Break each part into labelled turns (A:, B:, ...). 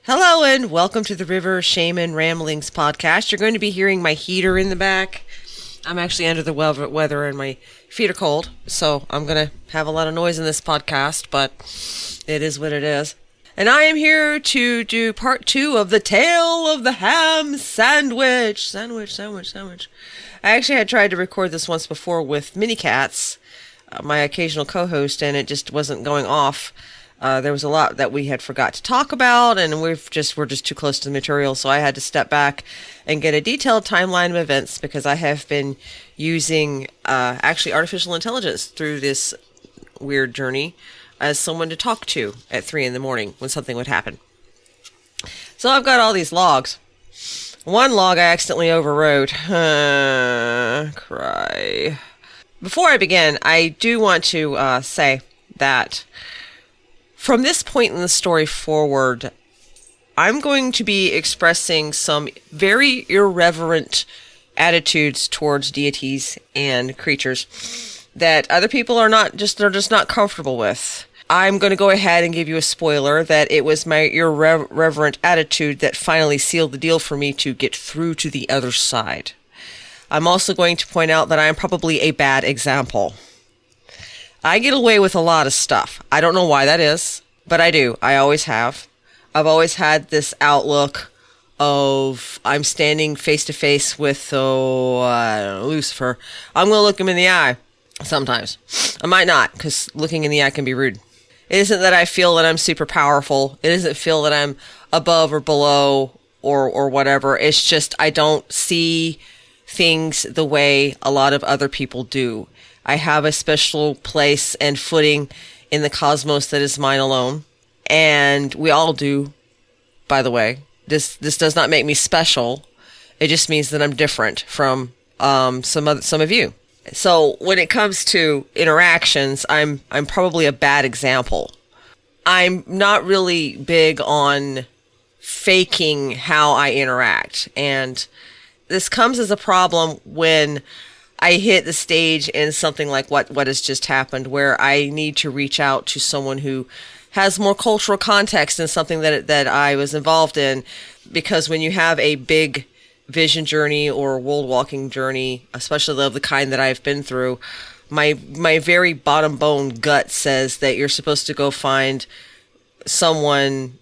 A: Hello and welcome to the River Shaman Ramblings podcast. You're going to be hearing my heater in the back. I'm actually under the weather and my feet are cold, so I'm going to have a lot of noise in this podcast, but it is what it is. And I am here to do part 2 of the Tale of the Ham Sandwich. Sandwich. I actually had tried to record this once before with Mini Cats, my occasional co-host, and it just wasn't going off. There was a lot that we had forgot to talk about, and we're just too close to the material, so I had to step back and get a detailed timeline of events because I have been using actually artificial intelligence through this weird journey as someone to talk to at 3 in the morning when something would happen. So I've got all these logs. One log I accidentally overwrote. Cry. Before I begin, I do want to say that from this point in the story forward, I'm going to be expressing some very irreverent attitudes towards deities and creatures that other people they're just not comfortable with. I'm going to go ahead and give you a spoiler that it was my irreverent attitude that finally sealed the deal for me to get through to the other side. I'm also going to point out that I am probably a bad example. I get away with a lot of stuff. I don't know why that is, but I do. I always have. I've always had this outlook of I'm standing face to face with Lucifer. I'm going to look him in the eye sometimes. I might not, because looking in the eye can be rude. It isn't that I feel that I'm super powerful. It doesn't feel that I'm above or below or whatever. It's just I don't see things the way a lot of other people do. I have a special place and footing in the cosmos that is mine alone. And we all do, by the way. This does not make me special. It just means that I'm different from some of you. So when it comes to interactions, I'm probably a bad example. I'm not really big on faking how I interact. And this comes as a problem when I hit the stage in something like what has just happened, where I need to reach out to someone who has more cultural context in something that I was involved in. Because when you have a big vision journey or world walking journey, especially of the kind that I've been through, my very bottom bone gut says that you're supposed to go find someone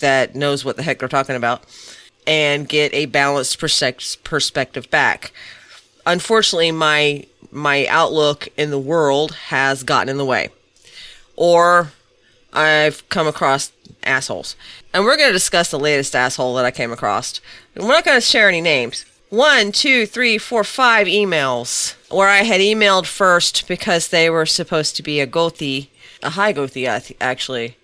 A: that knows what the heck they're talking about and get a balanced perspective back. Unfortunately, my outlook in the world has gotten in the way. Or I've come across assholes. And we're going to discuss the latest asshole that I came across. And we're not going to share any names. 1, 2, 3, 4, 5 emails where I had emailed first because they were supposed to be a high Gothi, actually.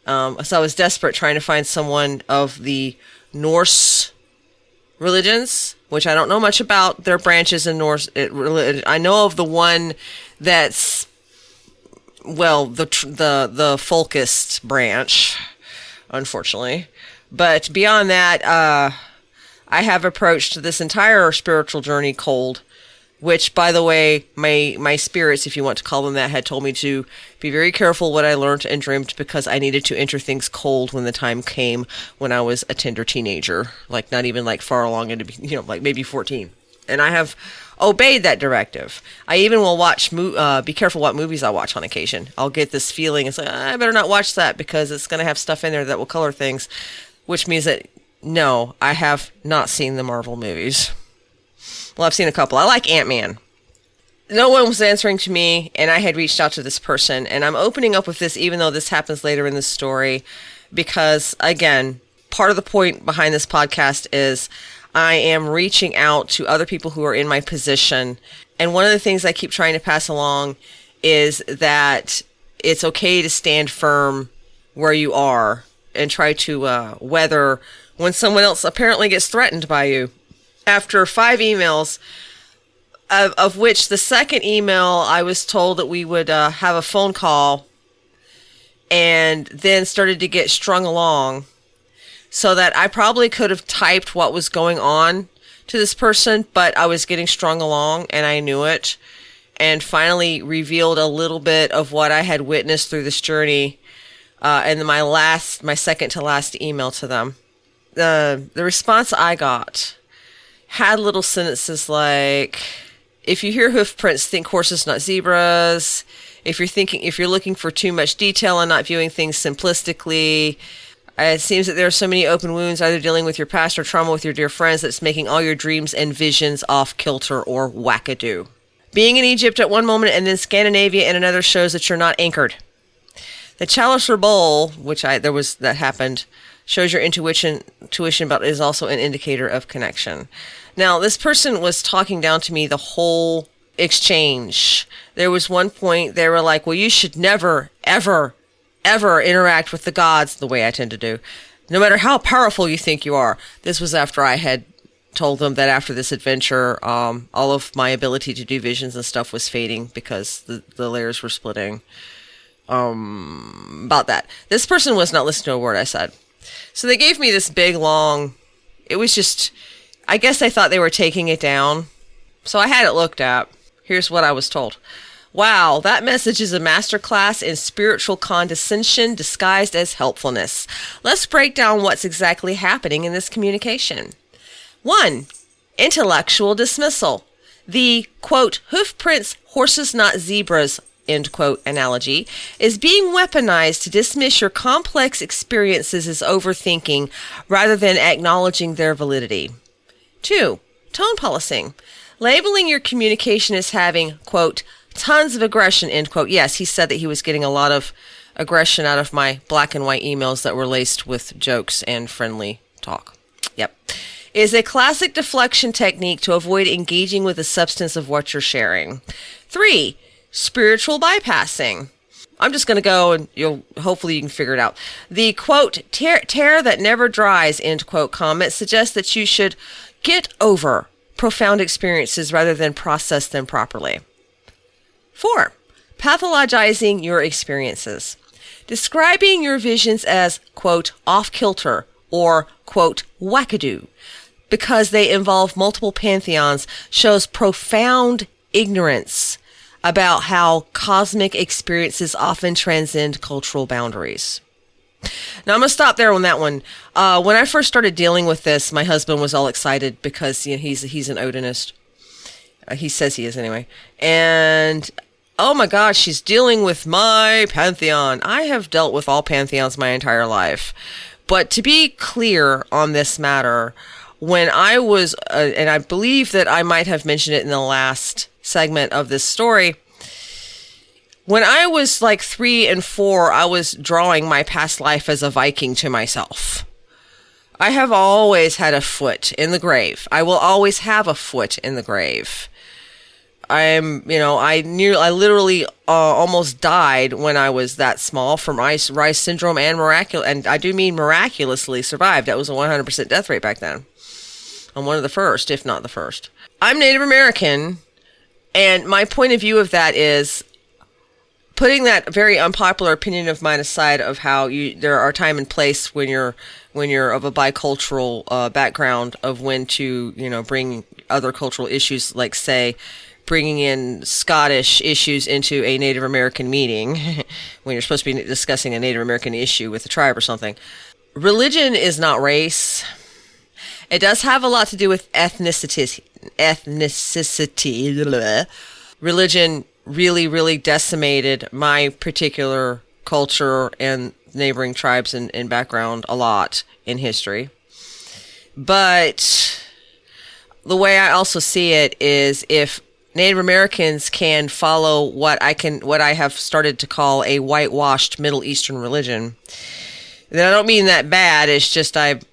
A: So I was desperate trying to find someone of the Norse religions, which I don't know much about their branches in Norse. I know of the one that's, well, the folkist branch, unfortunately. But beyond that, I have approached this entire spiritual journey cold, which, by the way, my spirits, if you want to call them that, had told me to be very careful what I learned and dreamt because I needed to enter things cold when the time came when I was a tender teenager, like not even like far along into, like maybe 14. And I have obeyed that directive. I even will watch, be careful what movies I watch on occasion. I'll get this feeling, it's like, I better not watch that because it's going to have stuff in there that will color things, which means that, no, I have not seen the Marvel movies. Well, I've seen a couple. I like Ant-Man. No one was answering to me, and I had reached out to this person, and I'm opening up with this even though this happens later in the story because, again, part of the point behind this podcast is I am reaching out to other people who are in my position, and one of the things I keep trying to pass along is that it's okay to stand firm where you are and try to weather when someone else apparently gets threatened by you. After 5 emails, of which the second email I was told that we would have a phone call and then started to get strung along so that I probably could have typed what was going on to this person, but I was getting strung along and I knew it, and finally revealed a little bit of what I had witnessed through this journey And then my second to last email to them. The response I got had little sentences like, if you hear hoof prints, think horses, not zebras. If you're looking for too much detail and not viewing things simplistically, it seems that there are so many open wounds, either dealing with your past or trauma with your dear friends, that's making all your dreams and visions off kilter or wackadoo. Being in Egypt at one moment and then Scandinavia in another shows that you're not anchored. The chalice or bowl, that happened, shows your intuition, but is also an indicator of connection. Now, this person was talking down to me the whole exchange. There was one point they were like, well, you should never, ever, ever interact with the gods the way I tend to do, no matter how powerful you think you are. This was after I had told them that after this adventure, all of my ability to do visions and stuff was fading because the layers were splitting. About that. This person was not listening to a word I said. So they gave me this big, long, it was just, I guess they thought they were taking it down. So I had it looked at. Here's what I was told. Wow, that message is a masterclass in spiritual condescension disguised as helpfulness. Let's break down what's exactly happening in this communication. 1. Intellectual dismissal. The, quote, hoof prints, horses, not zebras, end quote, analogy is being weaponized to dismiss your complex experiences as overthinking rather than acknowledging their validity. 2. Tone policing. Labeling your communication as having, quote, tons of aggression, end quote. Yes, he said that he was getting a lot of aggression out of my black and white emails that were laced with jokes and friendly talk. Yep. Is a classic deflection technique to avoid engaging with the substance of what you're sharing. 3. Spiritual bypassing. I'm just going to go and hopefully you can figure it out. The, quote, tear that never dries, end quote, comment suggests that you should get over profound experiences rather than process them properly. 4. Pathologizing your experiences. Describing your visions as, quote, off-kilter or, quote, wackadoo because they involve multiple pantheons shows profound ignorance about how cosmic experiences often transcend cultural boundaries. Now, I'm going to stop there on that one. When I first started dealing with this, my husband was all excited because he's an Odinist. He says he is anyway. And, oh my gosh, she's dealing with my pantheon. I have dealt with all pantheons my entire life. But to be clear on this matter, when I was, and I believe that I might have mentioned it in the last segment of this story, when I was like 3 and 4, I was drawing my past life as a Viking to myself. I have always had a foot in the grave. I will always have a foot in the grave. I literally almost died when I was that small from Rice syndrome and I do mean miraculously survived. That was a 100% death rate back then. I'm one of the first, if not the first. I'm Native American, and my point of view of that is putting that very unpopular opinion of mine aside of how there are time and place when you're of a bicultural background of when to bring other cultural issues, like say bringing in Scottish issues into a Native American meeting when you're supposed to be discussing a Native American issue with a tribe or something. Religion is not race. It does have a lot to do with ethnicity. Religion really, really decimated my particular culture and neighboring tribes and background a lot in history. But the way I also see it is if Native Americans can follow what I have started to call a whitewashed Middle Eastern religion, then I don't mean that bad. It's just I've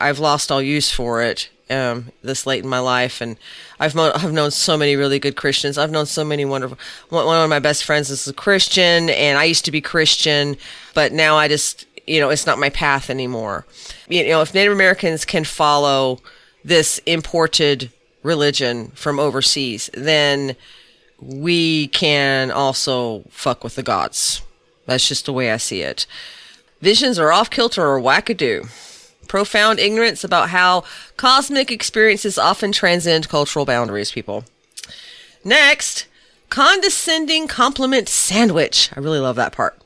A: lost all use for it this late in my life, and I've known so many really good Christians. I've known so many wonderful. One of my best friends is a Christian, and I used to be Christian, but now I just it's not my path anymore. If Native Americans can follow this imported religion from overseas, then we can also fuck with the gods. That's just the way I see it. Visions are off-kilter or wackadoo. Profound ignorance about how cosmic experiences often transcend cultural boundaries, people. Next, condescending compliment sandwich. I really love that part.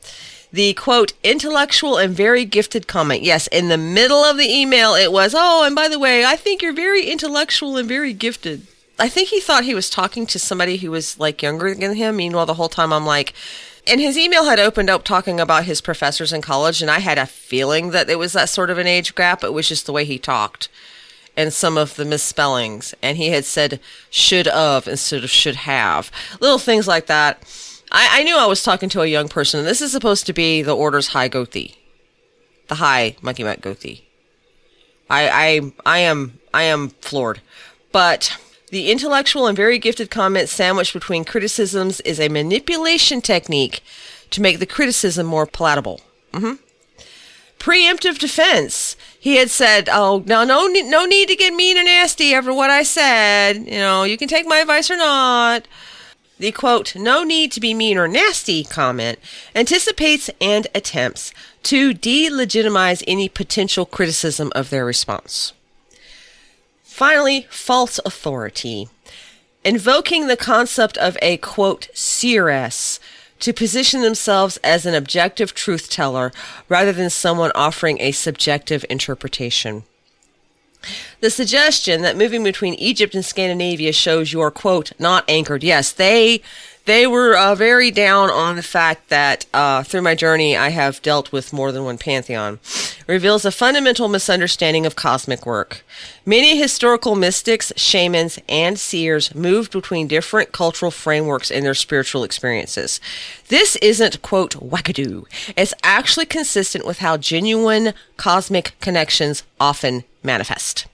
A: The, quote, intellectual and very gifted comment. Yes, in the middle of the email, it was, oh, and by the way, I think you're very intellectual and very gifted. I think he thought he was talking to somebody who was, like, younger than him. Meanwhile, the whole time I'm like... And his email had opened up talking about his professors in college, and I had a feeling that it was that sort of an age gap. It was just the way he talked and some of the misspellings. And he had said should of instead of should have. Little things like that. I knew I was talking to a young person, and this is supposed to be the order's high goatee. The high Monkey Mutt goatee. I am floored. But the intellectual and very gifted comment sandwiched between criticisms is a manipulation technique to make the criticism more palatable. Preemptive defense. He had said, oh, no need to get mean and nasty after what I said. You know, you can take my advice or not. The, quote, no need to be mean or nasty comment anticipates and attempts to delegitimize any potential criticism of their response. Finally, false authority. Invoking the concept of a, quote, seeress to position themselves as an objective truth teller rather than someone offering a subjective interpretation. The suggestion that moving between Egypt and Scandinavia shows you're, quote, not anchored. Yes, they were very down on the fact that through my journey I have dealt with more than one pantheon. Reveals a fundamental misunderstanding of cosmic work. Many historical mystics, shamans, and seers moved between different cultural frameworks in their spiritual experiences. This isn't, quote, wackadoo. It's actually consistent with how genuine cosmic connections often manifest.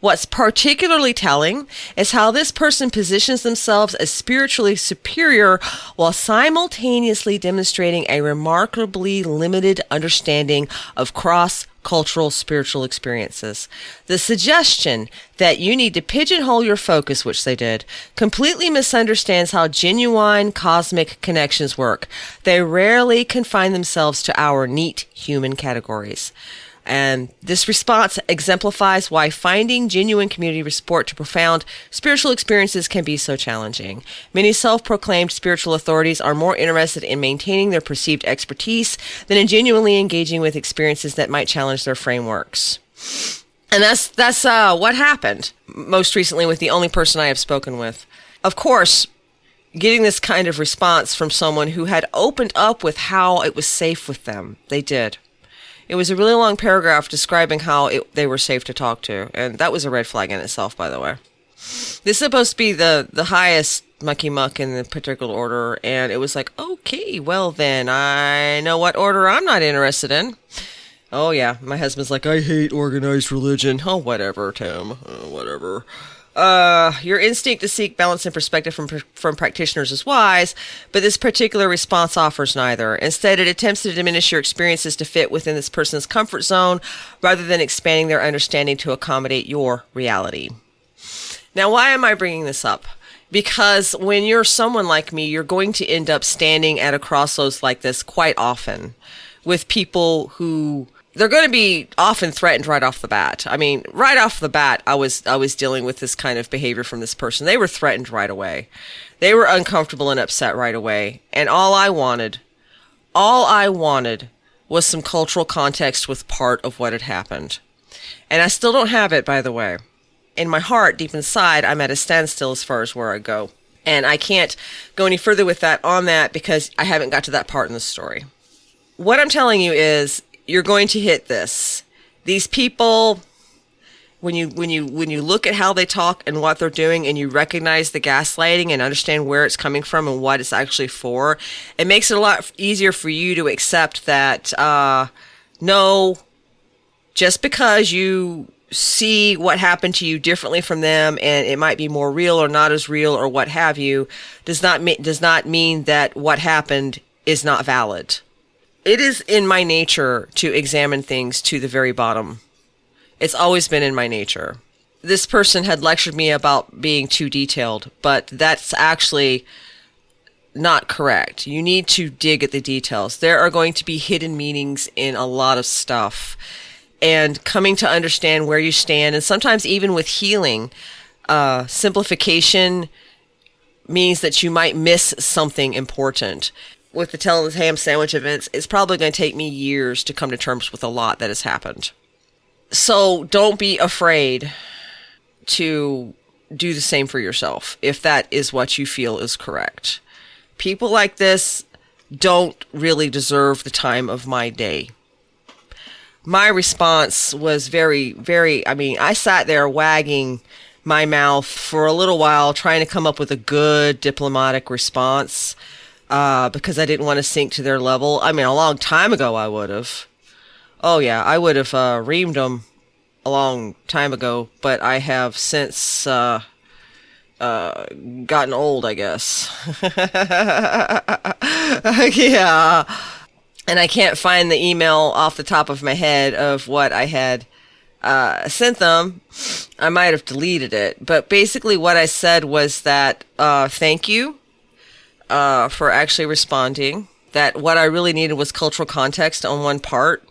A: What's particularly telling is how this person positions themselves as spiritually superior while simultaneously demonstrating a remarkably limited understanding of cross-cultural spiritual experiences. The suggestion that you need to pigeonhole your focus, which they did, completely misunderstands how genuine cosmic connections work. They rarely confine themselves to our neat human categories. And this response exemplifies why finding genuine community support to profound spiritual experiences can be so challenging. Many self-proclaimed spiritual authorities are more interested in maintaining their perceived expertise than in genuinely engaging with experiences that might challenge their frameworks. And that's what happened most recently with the only person I have spoken with. Of course, getting this kind of response from someone who had opened up with how it was safe with them. They did. It was a really long paragraph describing how they were safe to talk to, and that was a red flag in itself, by the way. This is supposed to be the highest mucky muck in the particular order, and it was like, okay, well then, I know what order I'm not interested in. Oh yeah, my husband's like, I hate organized religion. Oh, whatever, Tim. Oh, whatever. Your instinct to seek balance and perspective from practitioners is wise, but this particular response offers neither. Instead, it attempts to diminish your experiences to fit within this person's comfort zone rather than expanding their understanding to accommodate your reality. Now, why am I bringing this up? Because when you're someone like me, you're going to end up standing at a crossroads like this quite often with people who... They're going to be often threatened right off the bat. I mean, right off the bat, I was dealing with this kind of behavior from this person. They were threatened right away. They were uncomfortable and upset right away. And all I wanted was some cultural context with part of what had happened. And I still don't have it, by the way. In my heart, deep inside, I'm at a standstill as far as where I go. And I can't go any further with that on that because I haven't got to that part in the story. What I'm telling you is, you're going to hit this. These people, when you look at how they talk and what they're doing, and you recognize the gaslighting and understand where it's coming from and what it's actually for, it makes it a lot easier for you to accept that no, just because you see what happened to you differently from them, and it might be more real or not as real or what have you, does not mean that what happened is not valid. It is in my nature to examine things to the very bottom. It's always been in my nature. This person had lectured me about being too detailed, but that's actually not correct. You need to dig at the details. There are going to be hidden meanings in a lot of stuff. And coming to understand where you stand, and sometimes even with healing, simplification means that you might miss something important. with the Tell the Ham Sandwich events, it's probably going to take me years to come to terms with a lot that has happened. So don't be afraid to do the same for yourself if that is what you feel is correct. People like this don't really deserve the time of my day. My response was very, very, I sat there wagging my mouth for a little while trying to come up with a good diplomatic response because I didn't want to sink to their level. A long time ago I would have. Oh yeah, I would have reamed them a long time ago, but I have since gotten old, I guess. Yeah. And I can't find the email off the top of my head of what I had sent them. I might have deleted it. But basically what I said was that thank you for actually responding. That what I really needed was cultural context on one part.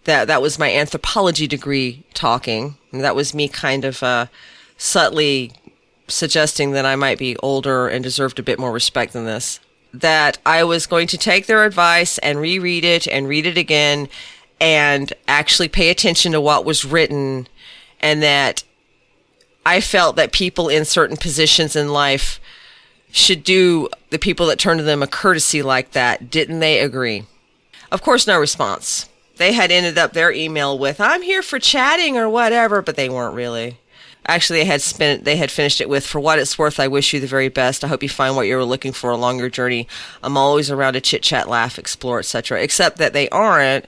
A: That was my anthropology degree talking. And that was me kind of subtly suggesting that I might be older and deserved a bit more respect than this. That I was going to take their advice and reread it and read it again and actually pay attention to what was written, and that I felt that people in certain positions in life should do the people that turn to them a courtesy like that. Didn't they agree? Of course, no response. They had ended up their email with, I'm here for chatting or whatever, but they weren't really. Actually, they had finished it with, for what it's worth, I wish you the very best. I hope you find what you were looking for along your journey. I'm always around to chit chat, laugh, explore, etc. Except that they aren't,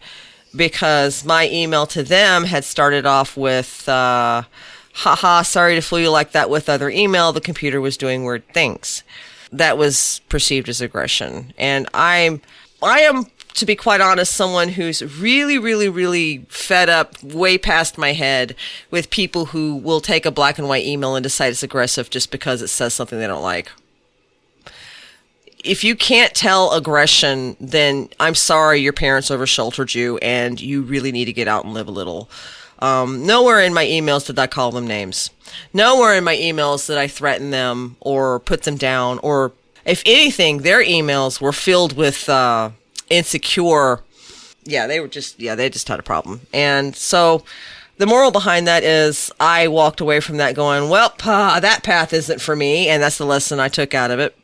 A: because my email to them had started off with, haha, sorry to fool you like that with other email. The computer was doing weird things. That was perceived as aggression. And I am, to be quite honest, someone who's really, really, really fed up way past my head with people who will take a black and white email and decide it's aggressive just because it says something they don't like. If you can't tell aggression, then I'm sorry your parents over-sheltered you and you really need to get out and live a little. Nowhere in my emails did I call them names. Nowhere in my emails did I threaten them or put them down, or if anything, their emails were filled with insecure. They just had a problem. And so the moral behind that is I walked away from that going, well, that path isn't for me. And that's the lesson I took out of it.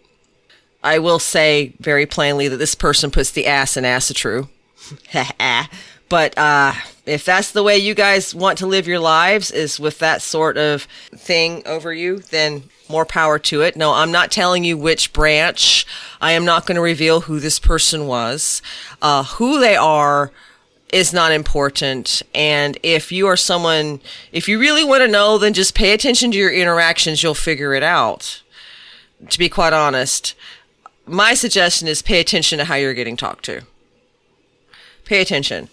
A: I will say very plainly that this person puts the ass in Asatru. But if that's the way you guys want to live your lives, is with that sort of thing over you, then more power to it. No, I'm not telling you which branch. I am not going to reveal who this person was. Who they are is not important. And if you are someone, if you really want to know, then just pay attention to your interactions. You'll figure it out. To be quite honest, my suggestion is pay attention to how you're getting talked to. Pay attention.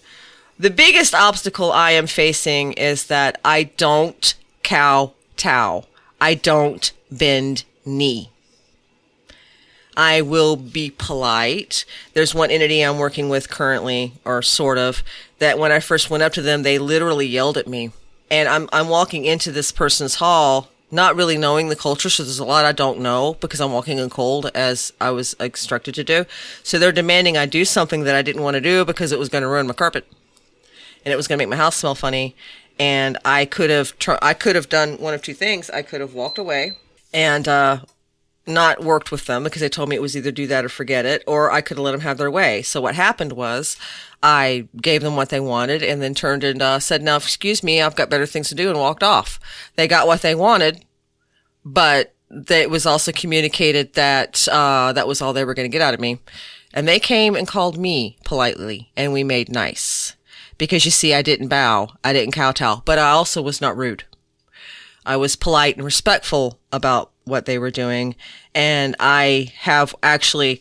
A: The biggest obstacle I am facing is that I don't kowtow. I don't bend knee. I will be polite. There's one entity I'm working with currently, or sort of, that when I first went up to them, they literally yelled at me. And I'm walking into this person's hall, not really knowing the culture, so there's a lot I don't know because I'm walking in cold as I was instructed to do. So they're demanding I do something that I didn't want to do because it was going to ruin my carpet. And it was going to make my house smell funny. And I could have done one of two things. I could have walked away and not worked with them because they told me it was either do that or forget it, or I could have let them have their way. So what happened was I gave them what they wanted and then turned and said, now, excuse me, I've got better things to do, and walked off. They got what they wanted, but it was also communicated that that was all they were going to get out of me. And they came and called me politely, and we made nice. Because you see, I didn't bow, I didn't kowtow, but I also was not rude. I was polite and respectful about what they were doing, and I have actually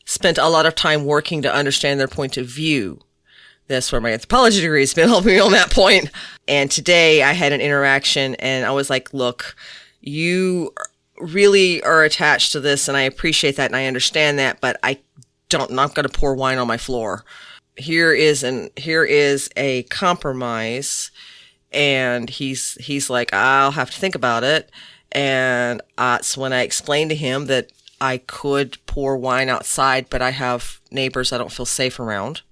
A: spent a lot of time working to understand their point of view. That's where my anthropology degree has been helping me on that point. And today I had an interaction, and I was like, look, you really are attached to this, and I appreciate that, and I understand that, but I'm not going to pour wine on my floor. Here is a compromise, and he's like, I'll have to think about it. And so when I explained to him that I could pour wine outside, but I have neighbors I don't feel safe around.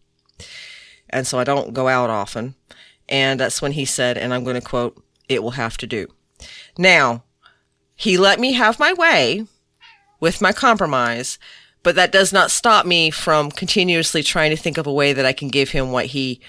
A: And so I don't go out often. And that's when he said, and I'm going to quote, "It will have to do." Now, he let me have my way with my compromise, but that does not stop me from continuously trying to think of a way that I can give him what he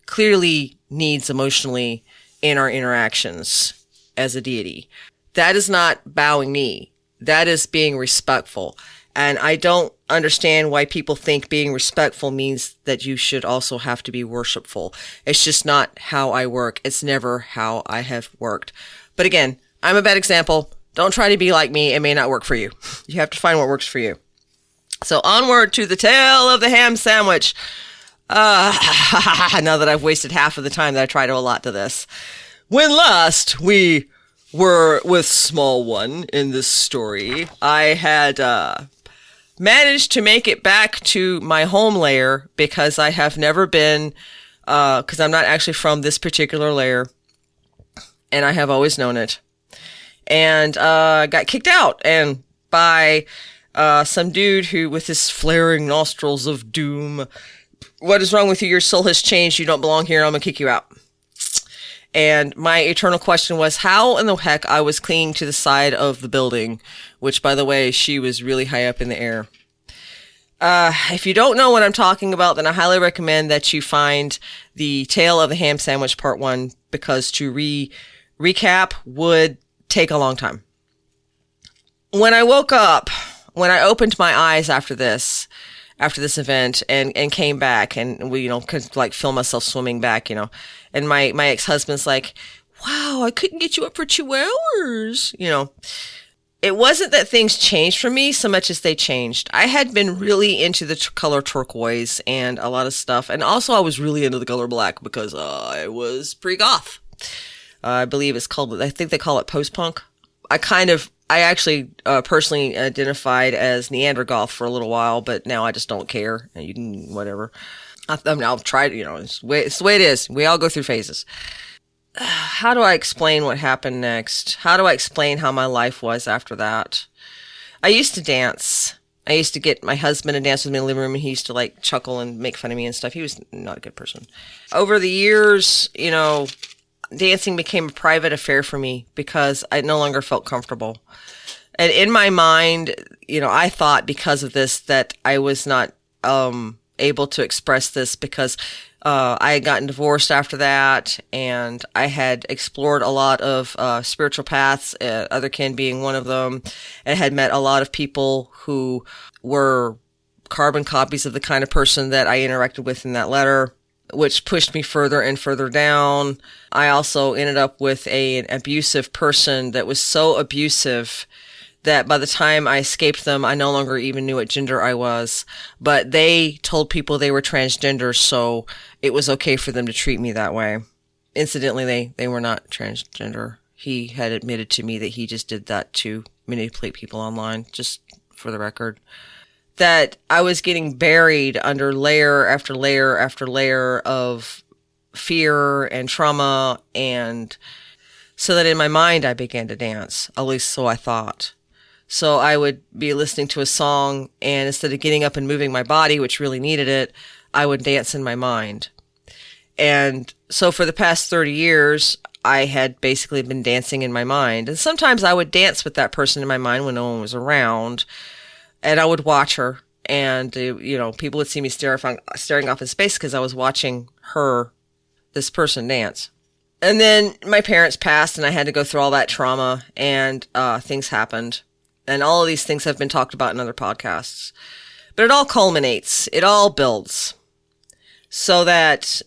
A: clearly needs emotionally in our interactions as a deity. That is not bowing knee. That is being respectful. And I don't understand why people think being respectful means that you should also have to be worshipful. It's just not how I work. It's never how I have worked. But again, I'm a bad example. Don't try to be like me. It may not work for you. You have to find what works for you. So onward to the tale of the ham sandwich. Now that I've wasted half of the time that I try to allot to this. When last we were with Small One in this story, I had managed to make it back to my home lair because I have never been, because I'm not actually from this particular lair, and I have always known it. And got kicked out, and by some dude who, with his flaring nostrils of doom, "What is wrong with you? Your soul has changed. You don't belong here. I'm going to kick you out." And my eternal question was how in the heck I was clinging to the side of the building, which, by the way, she was really high up in the air. If you don't know what I'm talking about, then I highly recommend that you find the Tale of the Ham Sandwich Part 1, because to recap would take a long time. When I woke up, when I opened my eyes after this event and came back and we, could like feel myself swimming back, and my ex-husband's like, "Wow, I couldn't get you up for 2 hours." It wasn't that things changed for me so much as they changed. I had been really into the color turquoise and a lot of stuff. And also I was really into the color black because I was pre-goth. I believe it's called, I think they call it post-punk. I actually personally identified as Neandergoth for a little while, but now I just don't care. You can, whatever. I'll try it, it's the way it is. We all go through phases. How do I explain what happened next? How do I explain how my life was after that? I used to dance. I used to get my husband to dance with me in the living room, and he used to like chuckle and make fun of me and stuff. He was not a good person. Over the years, dancing became a private affair for me because I no longer felt comfortable. And in my mind, I thought because of this that I was not able to express this because I had gotten divorced after that, and I had explored a lot of spiritual paths, otherkin being one of them, and had met a lot of people who were carbon copies of the kind of person that I interacted with in that letter, which pushed me further and further down. I also ended up with an abusive person that was so abusive that by the time I escaped them, I no longer even knew what gender I was. But they told people they were transgender, so it was okay for them to treat me that way. Incidentally, they were not transgender. He had admitted to me that he just did that to manipulate people online, just for the record. That I was getting buried under layer after layer after layer of fear and trauma, and so that in my mind I began to dance, at least so I thought. So I would be listening to a song, and instead of getting up and moving my body, which really needed it, I would dance in my mind. And so for the past 30 years, I had basically been dancing in my mind. And sometimes I would dance with that person in my mind when no one was around, and I would watch her. And, people would see me staring off in space because I was watching this person dance. And then my parents passed, and I had to go through all that trauma, and things happened. And all of these things have been talked about in other podcasts. But it all culminates. It all builds. So that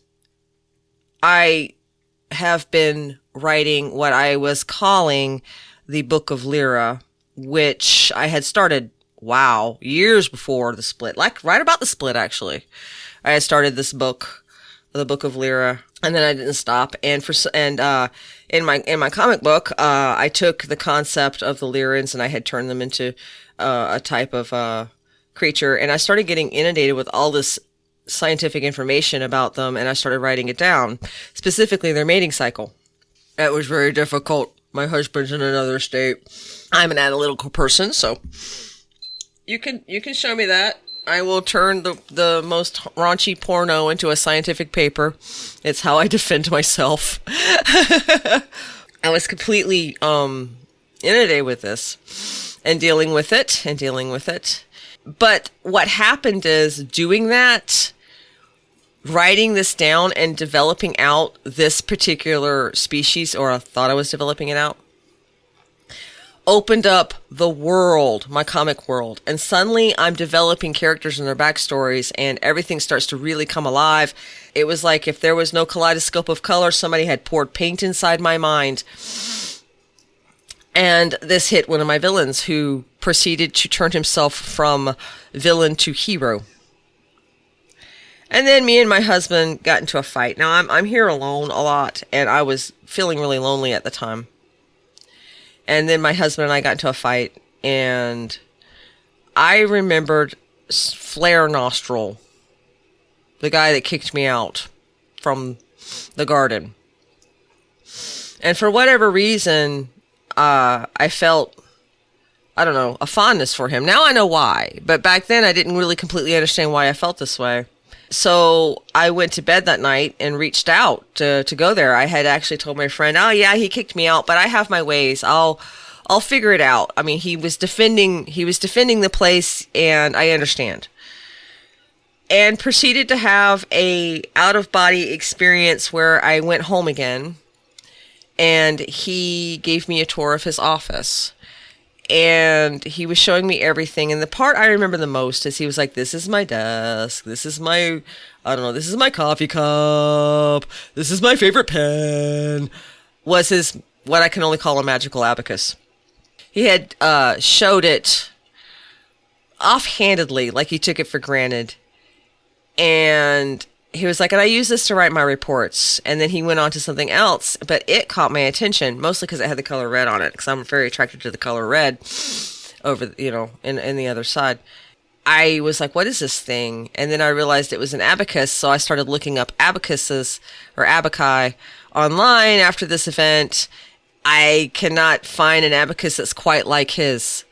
A: I have been writing what I was calling the Book of Lyra, which I had started, years before the split. Like right about the split, actually. I had started this book, the Book of Lyra, and then I didn't stop. And in my comic book, I took the concept of the Lyrans and I had turned them into a type of creature, and I started getting inundated with all this scientific information about them, and I started writing it down, specifically their mating cycle. It was very difficult. My husband's in another state. I'm an analytical person, so You can show me that. I will turn the most raunchy porno into a scientific paper. It's how I defend myself. I was completely inundated with this and dealing with it. But what happened is doing that, writing this down and developing out this particular species, or I thought I was developing it out, opened up the world, my comic world. And suddenly I'm developing characters and their backstories, and everything starts to really come alive. It was like if there was no kaleidoscope of color, somebody had poured paint inside my mind. And this hit one of my villains, who proceeded to turn himself from villain to hero. And then me and my husband got into a fight. Now, I'm here alone a lot, and I was feeling really lonely at the time. And then my husband and I got into a fight, and I remembered Flare Nostril, the guy that kicked me out from the garden. And for whatever reason, I felt, I don't know, a fondness for him. Now I know why, but back then I didn't really completely understand why I felt this way. So I went to bed that night and reached out to go there. I had actually told my friend, oh yeah, he kicked me out, but I have my ways. I'll figure it out. I mean, he was defending the place, and I understand. And proceeded to have a out-of-body experience where I went home again, and he gave me a tour of his office. And he was showing me everything. And the part I remember the most is he was like, this is my desk. This is my, this is my coffee cup. This is my favorite pen. Was his, what I can only call a magical abacus. He had showed it offhandedly, like he took it for granted. And he was like, and I use this to write my reports. And then he went on to something else, but it caught my attention, mostly because it had the color red on it, because I'm very attracted to the color red over, in the other side. I was like, what is this thing? And then I realized it was an abacus, so I started looking up abacuses, or abaci, online after this event. I cannot find an abacus that's quite like his.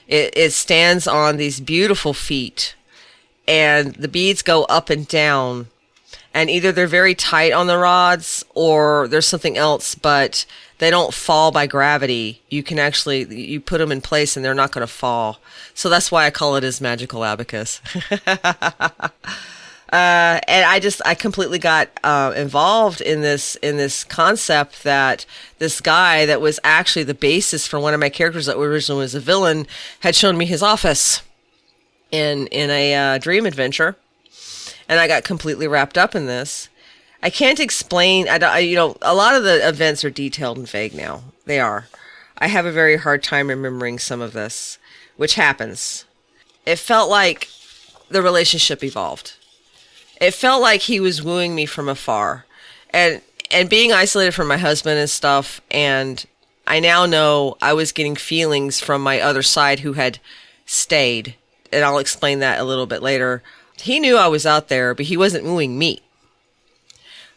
A: It stands on these beautiful feet, and the beads go up and down. And either they're very tight on the rods, or there's something else, but they don't fall by gravity. You can actually, you put them in place and they're not going to fall. So that's why I call it his magical abacus. And I completely got involved in this concept that this guy that was actually the basis for one of my characters that originally was a villain had shown me his office in a dream adventure. And I got completely wrapped up in this. I can't explain. A lot of the events are detailed and vague now. They are. I have a very hard time remembering some of this, which happens. It felt like the relationship evolved. It felt like he was wooing me from afar, and being isolated from my husband and stuff. And I now know I was getting feelings from my other side who had stayed, and I'll explain that a little bit later. He knew I was out there, but he wasn't wooing me.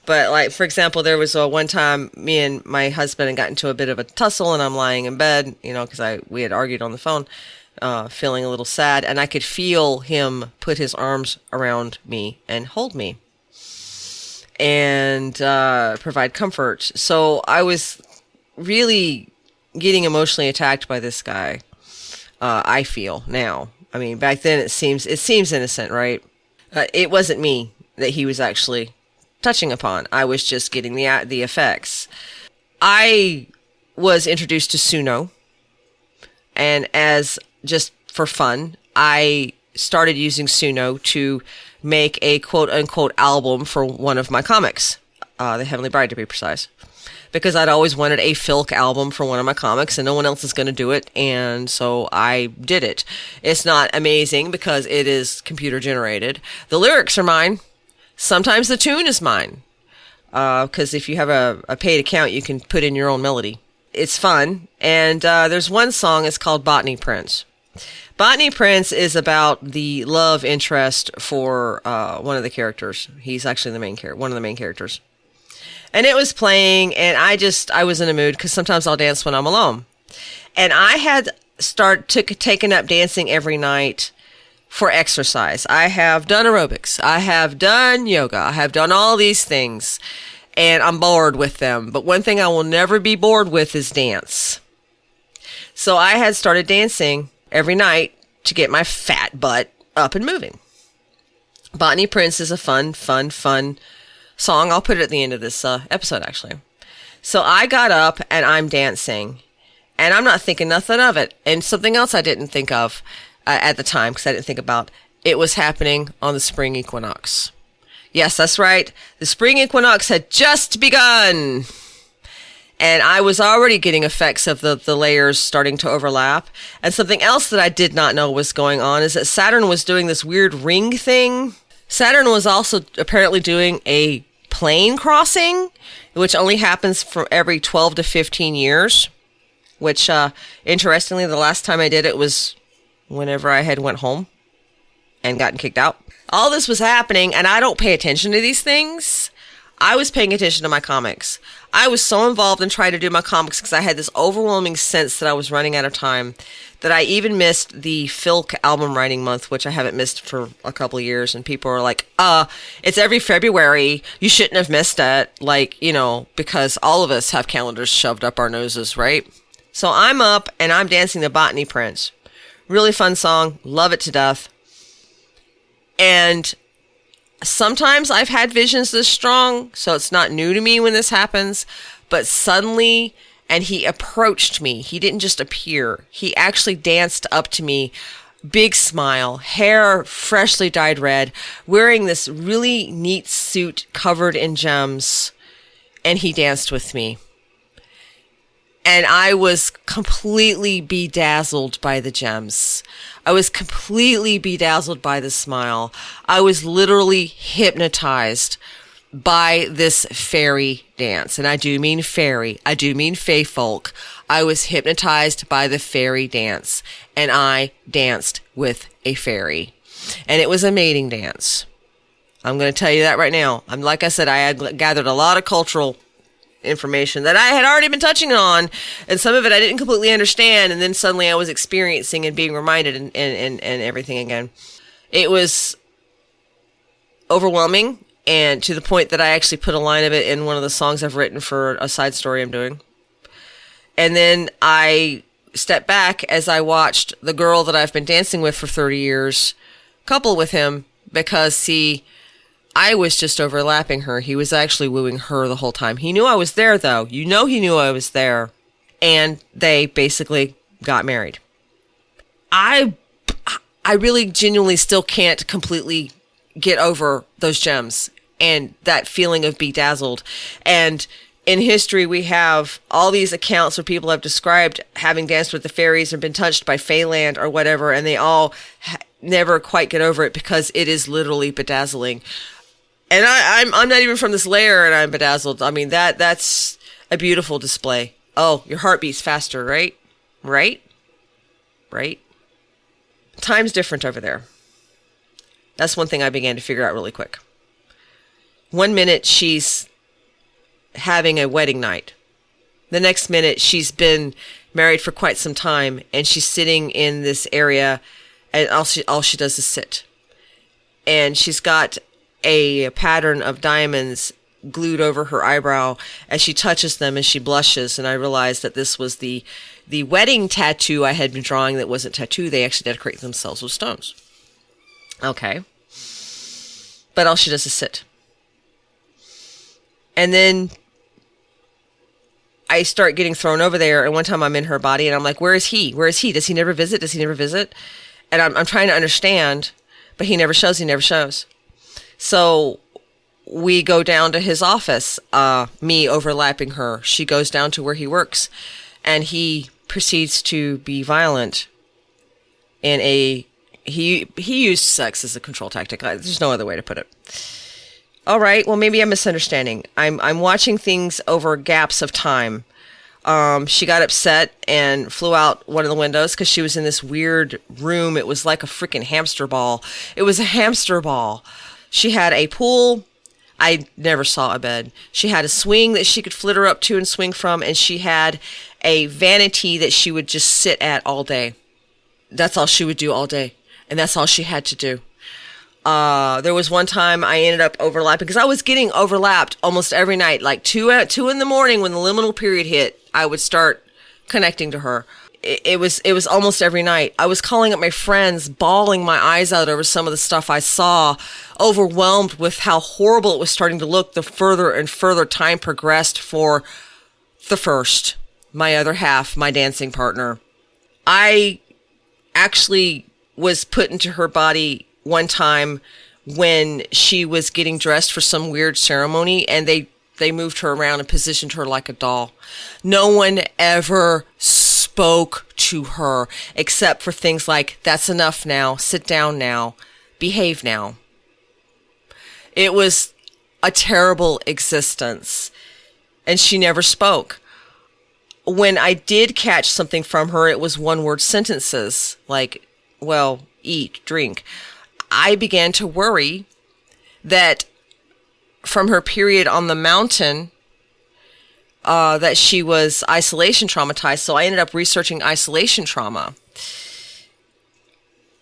A: But, like, for example, there was one time me and my husband had got into a bit of a tussle, and I'm lying in bed, because we had argued on the phone, feeling a little sad, and I could feel him put his arms around me and hold me and provide comfort. So I was really getting emotionally attacked by this guy, I feel now. I mean, back then it seems innocent, right? It wasn't me that he was actually touching upon. I was just getting the effects. I was introduced to Suno, and as just for fun, I started using Suno to make a quote-unquote album for one of my comics, The Heavenly Bride to be precise. Because I'd always wanted a Filk album for one of my comics, and no one else is going to do it, and so I did it. It's not amazing because it is computer generated. The lyrics are mine. Sometimes the tune is mine. Because if you have a paid account, you can put in your own melody. It's fun, and there's one song, it's called Botany Prince. Botany Prince is about the love interest for one of the characters. He's actually one of the main characters. And it was playing, and I was in a mood, because sometimes I'll dance when I'm alone. And I had taken up dancing every night for exercise. I have done aerobics. I have done yoga. I have done all these things, and I'm bored with them. But one thing I will never be bored with is dance. So I had started dancing every night to get my fat butt up and moving. Botany Prince is a fun song. I'll put it at the end of this episode, actually. So I got up and I'm dancing, and I'm not thinking nothing of it. And something else I didn't think of at the time, because I didn't think about it, was happening on the spring equinox. Yes, that's right. The spring equinox had just begun. And I was already getting effects of the layers starting to overlap. And something else that I did not know was going on is that Saturn was doing this weird ring thing. Saturn was also apparently doing a plane crossing, which only happens for every 12 to 15 years. Which, interestingly, the last time I did it was whenever I had went home and gotten kicked out. All this was happening, and I don't pay attention to these things. I was paying attention to my comics. I was so involved in trying to do my comics because I had this overwhelming sense that I was running out of time that I even missed the Filk album writing month, which I haven't missed for a couple of years. And people are like, it's every February. You shouldn't have missed it. Like, because all of us have calendars shoved up our noses, right? So I'm up and I'm dancing the Botany Prince. Really fun song. Love it to death. And sometimes I've had visions this strong, so it's not new to me when this happens. But suddenly, and he approached me. He didn't just appear. He actually danced up to me. Big smile, hair freshly dyed red, wearing this really neat suit covered in gems. And he danced with me. And I was completely bedazzled by the gems. I was completely bedazzled by the smile. I was literally hypnotized by this fairy dance. And I do mean fairy. I do mean fae folk. I was hypnotized by the fairy dance. And I danced with a fairy. And it was a mating dance. I'm going to tell you that right now. Like I said, I had gathered a lot of cultural information that I had already been touching on, and some of it I didn't completely understand, and then suddenly I was experiencing and being reminded and everything again. It was overwhelming, and to the point that I actually put a line of it in one of the songs I've written for a side story I'm doing. And then I stepped back as I watched the girl that I've been dancing with for 30 years couple with him, because see, I was just overlapping her. He was actually wooing her the whole time. He knew I was there, though. He knew I was there. And they basically got married. I really genuinely still can't completely get over those gems and that feeling of bedazzled. And in history, we have all these accounts where people have described having danced with the fairies or been touched by Feyland or whatever, and they all never quite get over it because it is literally bedazzling. And I'm not even from this layer, and I'm bedazzled. I mean, that's a beautiful display. Oh, your heart beats faster, right? Right? Time's different over there. That's one thing I began to figure out really quick. 1 minute, she's having a wedding night. The next minute, she's been married for quite some time, and she's sitting in this area, and all she does is sit. And she's got a pattern of diamonds glued over her eyebrow as she touches them and she blushes. And I realized that this was the wedding tattoo I had been drawing that wasn't tattoo. They actually decorate themselves with stones. Okay. But all she does is sit. And then I start getting thrown over there, and one time I'm in her body and I'm like, where is he? Does he never visit? And I'm trying to understand, but he never shows. So we go down to his office, me overlapping her. She goes down to where he works, and he proceeds to be violent in he used sex as a control tactic. There's no other way to put it. All right, well, maybe I'm misunderstanding. I'm watching things over gaps of time. She got upset and flew out one of the windows because she was in this weird room. It was like a freaking hamster ball. It was a hamster ball. She had a pool, I never saw a bed. She had a swing that she could flitter up to and swing from, and she had a vanity that she would just sit at all day. That's all she would do all day, and that's all she had to do. There was one time I ended up overlapping, because I was getting overlapped almost every night. Like 2 in the morning when the liminal period hit, I would start connecting to her. It was almost every night. I was calling up my friends, bawling my eyes out over some of the stuff I saw, overwhelmed with how horrible it was starting to look the further and further time progressed for the first, my other half, my dancing partner. I actually was put into her body one time when she was getting dressed for some weird ceremony, and they moved her around and positioned her like a doll. No one ever spoke to her except for things like, that's enough now, sit down now, behave now. It was a terrible existence, and she never spoke. When I did catch something from her, it was one-word sentences like, well, eat, drink. I began to worry that from her period on the mountain, that she was isolation traumatized. So I ended up researching isolation trauma.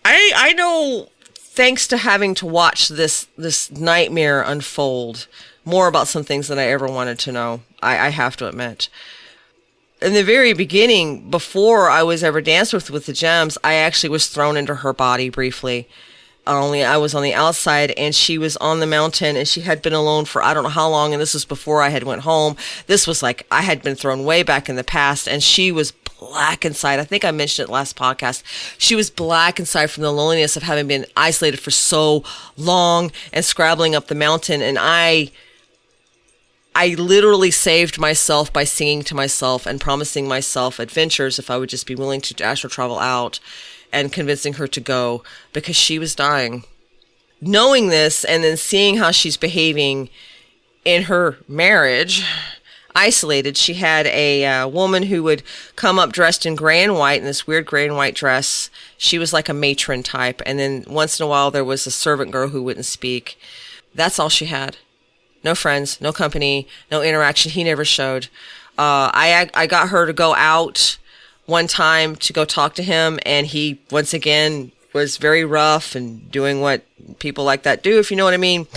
A: I know, thanks to having to watch this nightmare unfold, more about some things than I ever wanted to know, I have to admit. In the very beginning, before I was ever danced with the gems, I actually was thrown into her body briefly. Only I was on the outside, and she was on the mountain, and she had been alone for I don't know how long, and this was before I had went home. This was like I had been thrown way back in the past, and she was black inside. I think I mentioned it last podcast. She was black inside from the loneliness of having been isolated for so long and scrabbling up the mountain, and I literally saved myself by singing to myself and promising myself adventures if I would just be willing to astral travel out, and convincing her to go, because she was dying. Knowing this and then seeing how she's behaving in her marriage, isolated, she had a woman who would come up dressed in gray and white in this weird gray and white dress. She was like a matron type. And then once in a while there was a servant girl who wouldn't speak. That's all she had. No friends, no company, no interaction. He never showed. I got her to go out one time to go talk to him, and he once again was very rough and doing what people like that do, if you know what I mean.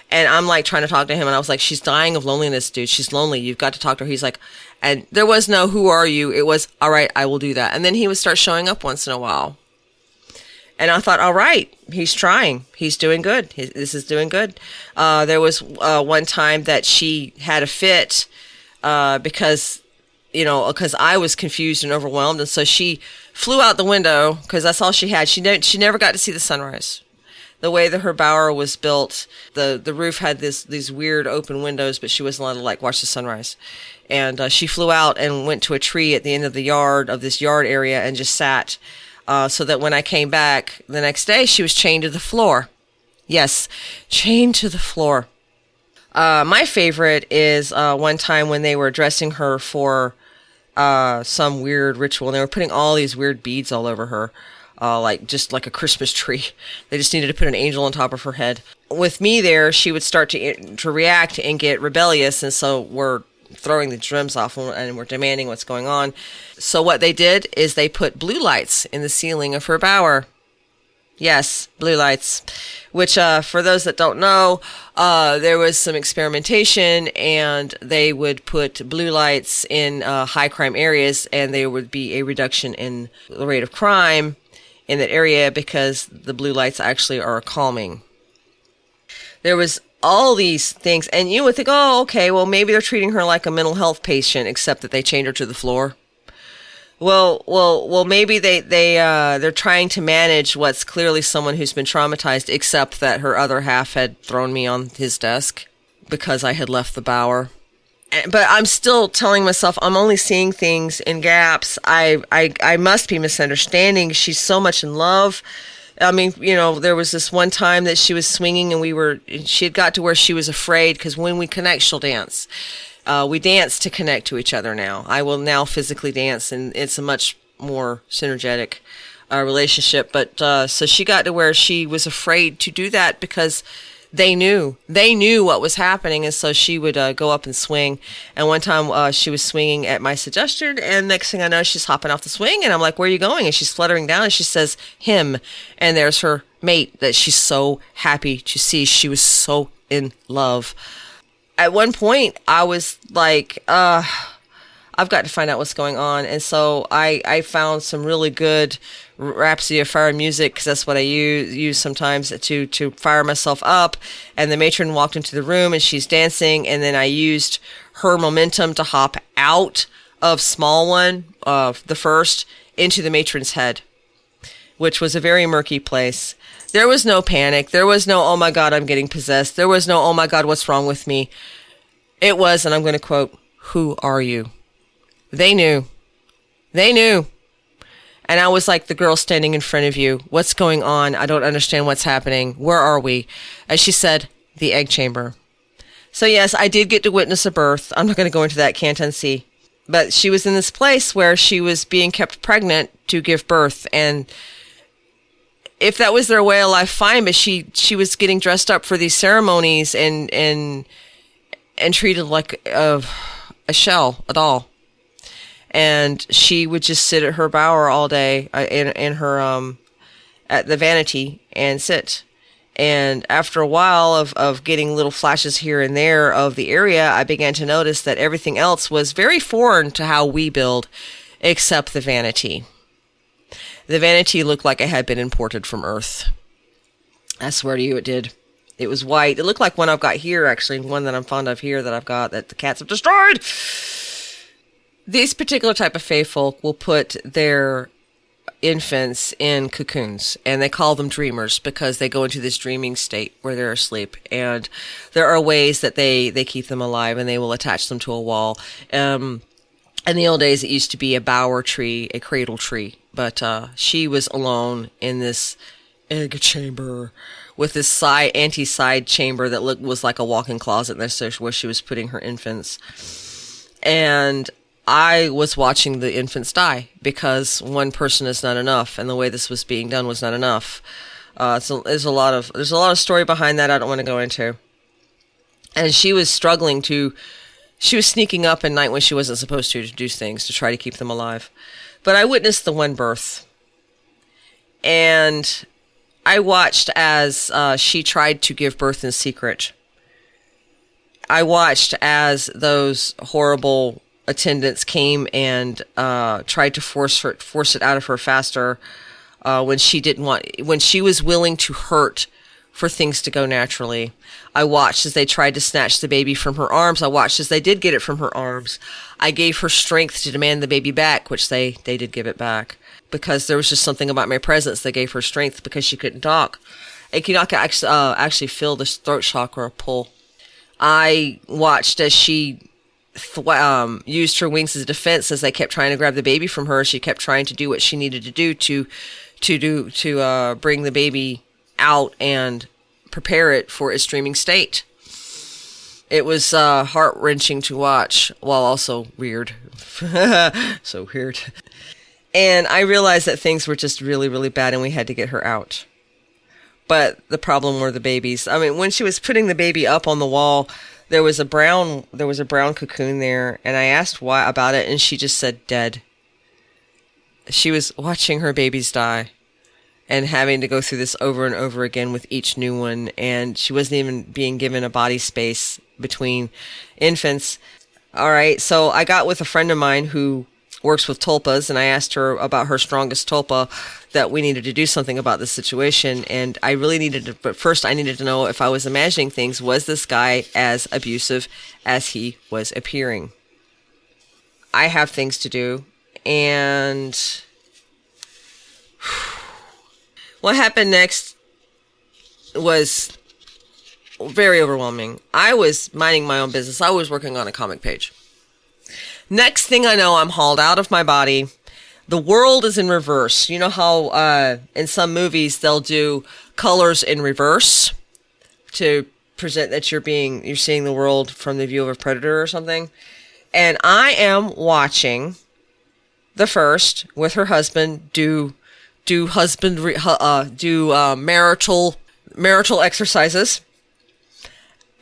A: And I'm like trying to talk to him, and I was like, she's dying of loneliness, dude. She's lonely. You've got to talk to her. He's like, and there was no, who are you? It was, all right, I will do that. And then he would start showing up once in a while. And I thought, all right, he's trying. He's doing good. This is doing good. There was one time that she had a fit because I was confused and overwhelmed. And so she flew out the window, because that's all she had. She never got to see the sunrise. The way that her bower was built, the roof had these weird open windows, but she wasn't allowed to watch the sunrise. And she flew out and went to a tree at the end of this yard area, and just sat, so that when I came back the next day, she was chained to the floor. Yes, chained to the floor. My favorite is one time when they were dressing her for some weird ritual, and they were putting all these weird beads all over her, just like a Christmas tree. They just needed to put an angel on top of her head. With me there, she would start to react and get rebellious, and so we're throwing the gems off, and we're demanding what's going on. So what they did is they put blue lights in the ceiling of her bower. Yes, blue lights, which for those that don't know, there was some experimentation, and they would put blue lights in high crime areas, and there would be a reduction in the rate of crime in that area, because the blue lights actually are calming. There was all these things, and you would think, oh, okay, well, maybe they're treating her like a mental health patient, except that they chained her to the floor. Well, maybe they're trying to manage what's clearly someone who's been traumatized, except that her other half had thrown me on his desk because I had left the bower. But I'm still telling myself I'm only seeing things in gaps. I must be misunderstanding. She's so much in love. I mean, there was this one time that she was swinging, and she had got to where she was afraid, because when we connect, she'll dance. We dance to connect to each other now. I will now physically dance, and it's a much more synergetic relationship. But so she got to where she was afraid to do that, because They knew what was happening, and so she would go up and swing. And one time she was swinging at my suggestion, and next thing I know, she's hopping off the swing, and I'm like, where are you going? And she's fluttering down, and she says, him. And there's her mate that she's so happy to see. She was so in love. At one point, I was like, I've got to find out what's going on. And so I found some really good Rhapsody of Fire music, because that's what I use sometimes to fire myself up. And the matron walked into the room and she's dancing, and then I used her momentum to hop out of small one, the first, into the matron's head, which was a very murky place. There was no panic. There was no, oh my God, I'm getting possessed. There was no, oh my God, what's wrong with me? It was, and I'm going to quote, who are you? They knew. They knew. And I was like the girl standing in front of you. What's going on? I don't understand what's happening. Where are we? And she said, the egg chamber. So yes, I did get to witness a birth. I'm not going to go into that, can't unsee. But she was in this place where she was being kept pregnant to give birth. And if that was their way of life, fine. But she was getting dressed up for these ceremonies and treated like a shell, a doll. And she would just sit at her bower all day in her at the vanity and sit. And after a while of getting little flashes here and there of the area, I began to notice that everything else was very foreign to how we build, except the vanity. The vanity looked like it had been imported from Earth. I swear to you, it did. It was white. It looked like one I've got here, actually, one that I'm fond of here that I've got that the cats have destroyed. These particular type of fae folk will put their infants in cocoons, and they call them dreamers because they go into this dreaming state where they're asleep. And there are ways that they keep them alive, and they will attach them to a wall. In the old days, it used to be a bower tree, a cradle tree, but she was alone in this egg chamber with this anti-side chamber that was like a walk-in closet, and that's where she was putting her infants. And I was watching the infants die because one person is not enough, and the way this was being done was not enough. So there's a lot of story behind that I don't want to go into. And she was she was sneaking up at night when she wasn't supposed to do things to try to keep them alive. But I witnessed the one birth, and I watched as she tried to give birth in secret. I watched as those horrible attendants came and tried to force it out of her faster when she was willing to hurt for things to go naturally. I watched as they tried to snatch the baby from her arms. I watched as they did get it from her arms. I gave her strength to demand the baby back, which they did give it back, because there was just something about my presence that gave her strength because she couldn't talk. And could not actually feel the throat chakra pull. I watched as she used her wings as a defense as they kept trying to grab the baby from her. She kept trying to do what she needed to do to bring the baby out and prepare it for its dreaming state. It was heart-wrenching to watch, while also weird. So weird. And I realized that things were just really, really bad, and we had to get her out. But the problem were the babies. I mean, when she was putting the baby up on the wall, there was a brown cocoon there, and I asked why about it, and she just said dead. She was watching her babies die and having to go through this over and over again with each new one, and she wasn't even being given a body space between infants. All right, so I got with a friend of mine who works with tulpas, and I asked her about her strongest tulpa, that we needed to do something about this situation. And I really needed to, but first I needed to know if I was imagining things, was this guy as abusive as he was appearing? I have things to do. And what happened next was very overwhelming. I was minding my own business. I was working on a comic page. Next thing I know, I'm hauled out of my body. The world is in reverse. You know how in some movies they'll do colors in reverse to present that you're seeing the world from the view of a predator or something. And I am watching the first with her husband do marital exercises,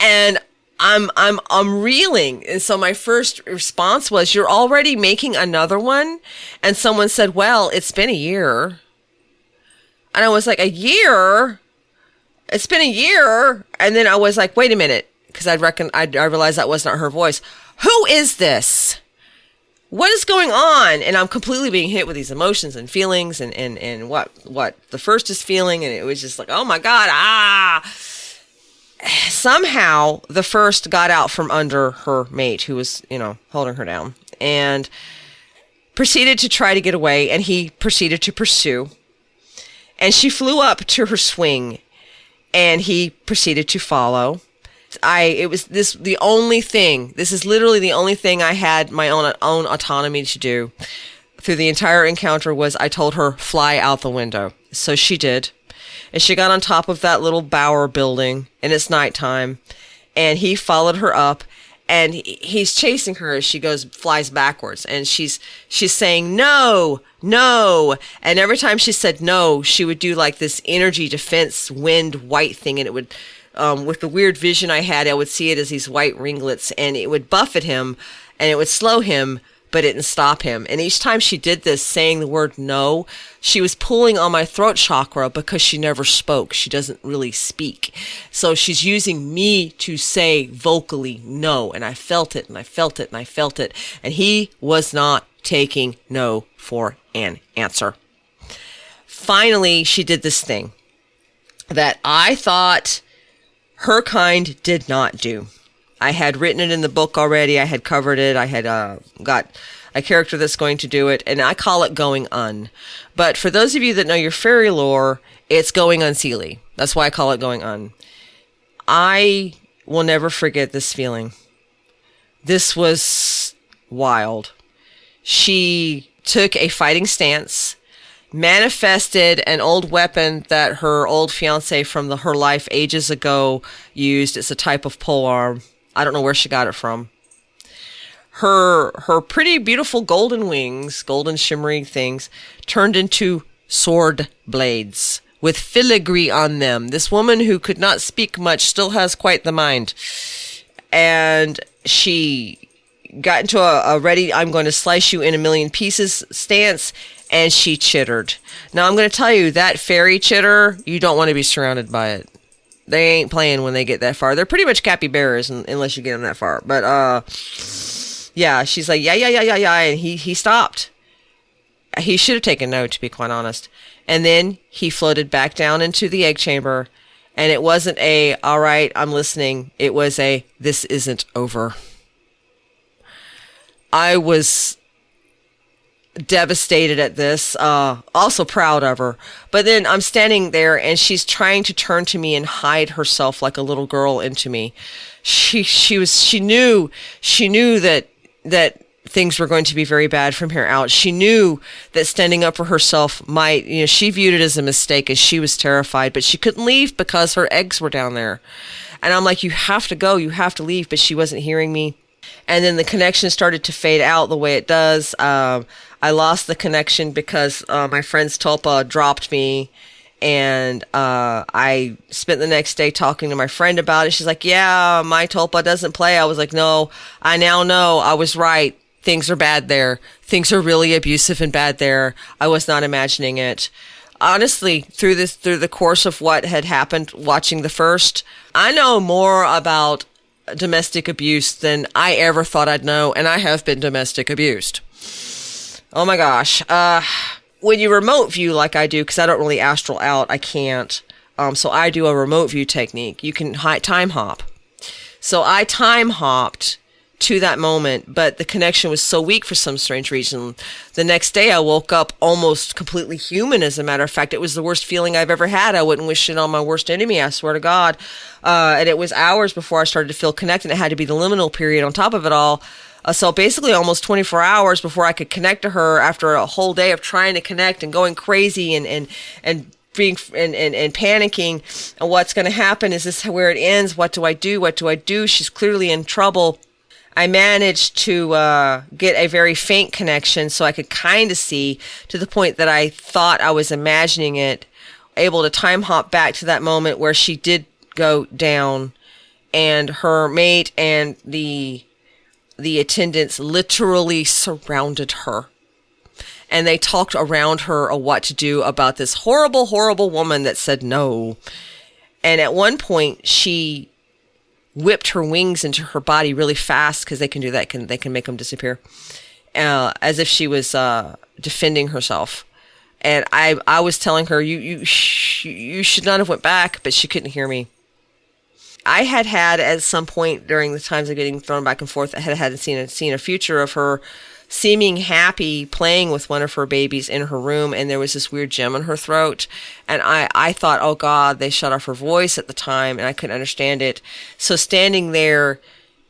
A: And I'm reeling. And so my first response was, "You're already making another one?" And someone said, "Well, it's been a year." And I was like, "A year? It's been a year?" And then I was like, "Wait a minute," because I realized that was not her voice. "Who is this? What is going on?" And I'm completely being hit with these emotions and feelings and what the first is feeling. And it was just like, oh my God, Somehow the first got out from under her mate who was, holding her down, and proceeded to try to get away, and he proceeded to pursue. And she flew up to her swing, and he proceeded to follow. This is literally the only thing I had my own autonomy to do through the entire encounter was I told her, "Fly out the window." So she did. And she got on top of that little bower building, and it's nighttime, and he followed her up, and he's chasing her as she flies backwards, and she's saying, "No, no." And every time she said no, she would do like this energy defense wind white thing, and it would, with the weird vision I had, I would see it as these white ringlets, and it would buffet him, and it would slow him, but it didn't stop him. And each time she did this, saying the word no, she was pulling on my throat chakra because she never spoke. She doesn't really speak. So she's using me to say vocally no. And I felt it, and I felt it, and I felt it. And he was not taking no for an answer. Finally, she did this thing that I thought her kind did not do. I had written it in the book already. I had covered it. I had got a character that's going to do it, and I call it going un. But for those of you that know your fairy lore, it's going unseelie. That's why I call it going un. I will never forget this feeling. This was wild. She took a fighting stance, manifested an old weapon that her old fiance from her life ages ago used. It's a type of polearm. I don't know where she got it from. Her pretty beautiful golden wings, golden shimmery things, turned into sword blades with filigree on them. This woman who could not speak much still has quite the mind. And she got into a ready, I'm going to slice you in a million pieces stance, and she chittered. Now I'm going to tell you, that fairy chitter, you don't want to be surrounded by it. They ain't playing when they get that far. They're pretty much capybaras unless you get them that far. But, yeah, she's like, yeah. And he stopped. He should have taken no, to be quite honest. And then he floated back down into the egg chamber. And it wasn't all right, I'm listening. It was this isn't over. I was devastated at this, also proud of her. But then I'm standing there, and she's trying to turn to me and hide herself like a little girl into me. She knew that things were going to be very bad from here out. She knew that standing up for herself might, she viewed it as a mistake, as she was terrified, but she couldn't leave because her eggs were down there. And I'm like, you have to go, you have to leave, but she wasn't hearing me. And then the connection started to fade out the way it does. I lost the connection because my friend's tulpa dropped me, and I spent the next day talking to my friend about it. She's like, "Yeah, my tulpa doesn't play." I was like, "No, I now know I was right. Things are bad there. Things are really abusive and bad there. I was not imagining it." Honestly, through the course of what had happened watching the first, I know more about domestic abuse than I ever thought I'd know, and I have been domestic abused. Oh my gosh. When you remote view like I do, because I don't really astral out, I can't. So I do a remote view technique. You can time hop. So I time hopped to that moment, but the connection was so weak for some strange reason. The next day I woke up almost completely human, as a matter of fact. It was the worst feeling I've ever had. I wouldn't wish it on my worst enemy, I swear to God. And it was hours before I started to feel connected. It had to be the liminal period on top of it all. So basically almost 24 hours before I could connect to her after a whole day of trying to connect and going crazy and being and panicking. And what's going to happen? Is this where it ends? What do I do? What do I do? She's clearly in trouble. I managed to get a very faint connection so I could kind of see, to the point that I thought I was imagining it, able to time hop back to that moment where she did go down, and her mate and the attendants literally surrounded her. And they talked around her of what to do about this horrible, horrible woman that said no. And at one point, she whipped her wings into her body really fast, because they can do that. They can make them disappear, as if she was defending herself. And I was telling her, you should not have went back, but she couldn't hear me. I had at some point during the times of getting thrown back and forth, I had seen a future of her seeming happy playing with one of her babies in her room, and there was this weird gem in her throat. And I thought, oh God, they shut off her voice at the time, and I couldn't understand it. So standing there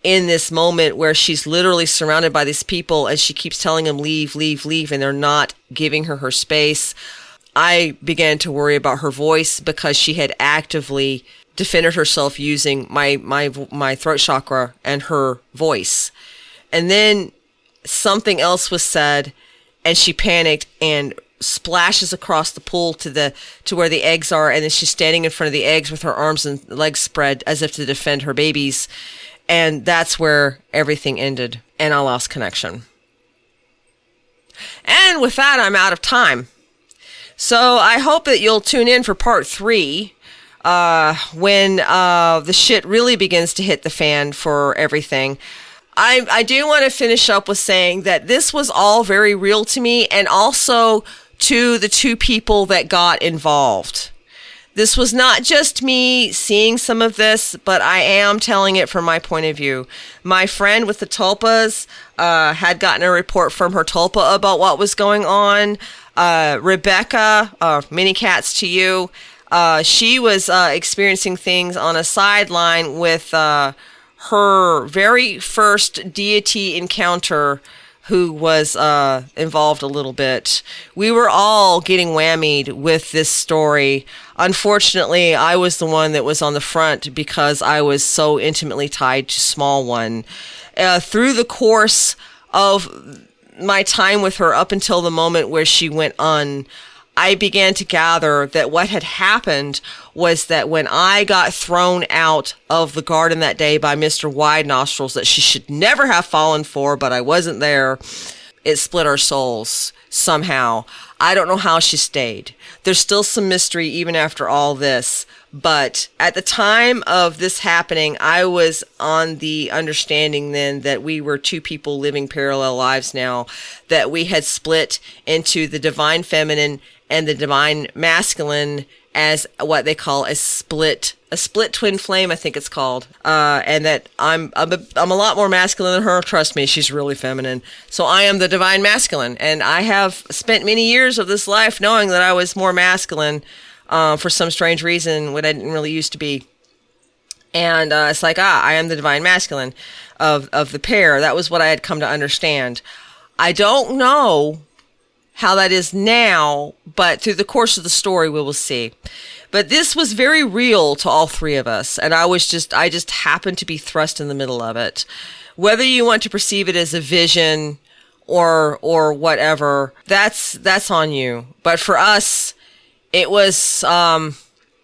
A: in this moment where she's literally surrounded by these people, and she keeps telling them, leave, leave, leave, and they're not giving her space, I began to worry about her voice, because she had actively defended herself using my throat chakra and her voice. And then something else was said, and she panicked and splashes across the pool to where the eggs are, and then she's standing in front of the eggs with her arms and legs spread as if to defend her babies. And that's where everything ended, and I lost connection. And with that, I'm out of time. So I hope that you'll tune in for part 3, when the shit really begins to hit the fan for everything. I do want to finish up with saying that this was all very real to me, and also to the 2 people that got involved. This was not just me seeing some of this, but I am telling it from my point of view. My friend with the tulpas had gotten a report from her tulpa about what was going on. Rebecca, many cats to you, she was experiencing things on a sideline with her very first deity encounter, who was involved a little bit. We were all getting whammied with this story. Unfortunately, I was the one that was on the front, because I was so intimately tied to Small One. Through the course of my time with her, up until the moment where she went on, I began to gather that what had happened was that when I got thrown out of the garden that day by Mr. Wide Nostrils, that she should never have fallen for, but I wasn't there, it split our souls somehow. I don't know how she stayed. There's still some mystery even after all this. But at the time of this happening, I was on the understanding then that we were 2 people living parallel lives now, that we had split into the divine feminine and the divine masculine as what they call a split twin flame, I think it's called. And that I'm a lot more masculine than her. Trust me, she's really feminine. So I am the divine masculine. And I have spent many years of this life knowing that I was more masculine, for some strange reason, what I didn't really used to be. And it's like, I am the divine masculine of the pair. That was what I had come to understand. I don't know how that is now, but through the course of the story, we will see. But this was very real to all 3 of us, and I just happened to be thrust in the middle of it. Whether you want to perceive it as a vision or whatever, that's on you. But for us, it was a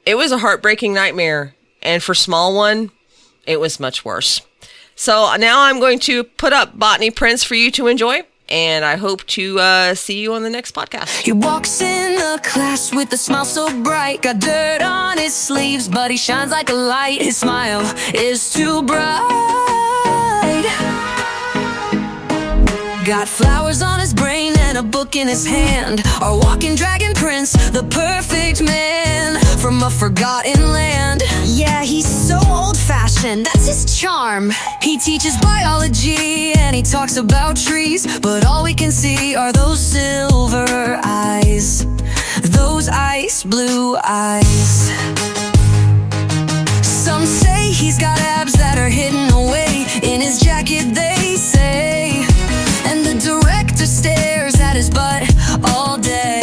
A: heartbreaking nightmare, and for Small One, it was much worse. So now I'm going to put up botany prints for you to enjoy. And I hope to see you on the next podcast.
B: He walks in the class with a smile so bright, got dirt on his sleeves, but he shines like a light. His smile is too bright. Got flowers on his brain and a book in his hand. Our walking dragon prince, the perfect man from a forgotten land. Yeah, he's so old-fashioned, that's his charm. He teaches biology and he talks about trees, but all we can see are those silver eyes, those ice blue eyes. Some say he's got abs that are hidden away in his jacket, they say. And the director stares at his butt all day,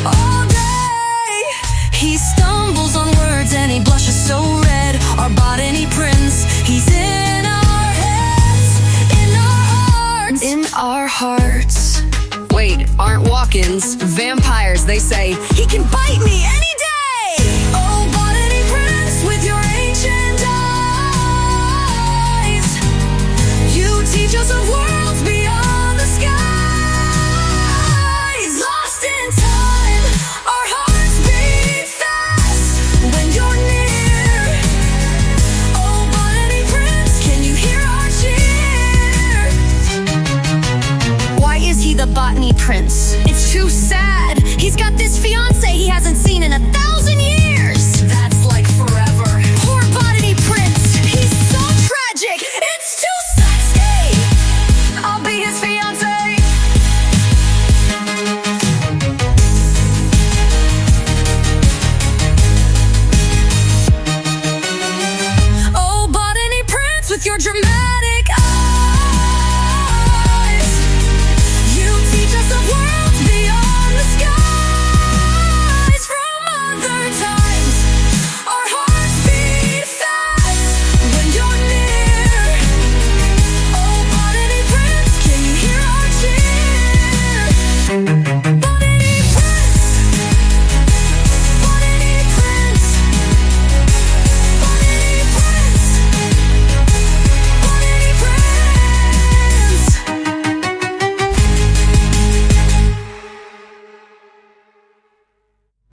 B: all day. He stumbles on words and he blushes so red. Our botany prince, he's in our heads, in our hearts, in our hearts. Wait, aren't walk-ins vampires? They say he can bite me any day. Oh, botany prince with your ancient Pictures of worlds beyond the skies. Lost in time, our hearts beat fast when you're near. Oh, Botany Prince, can you hear our cheer? Why is he the Botany Prince? It's too sad. He's got this fiance he hasn't seen in 1,000 years.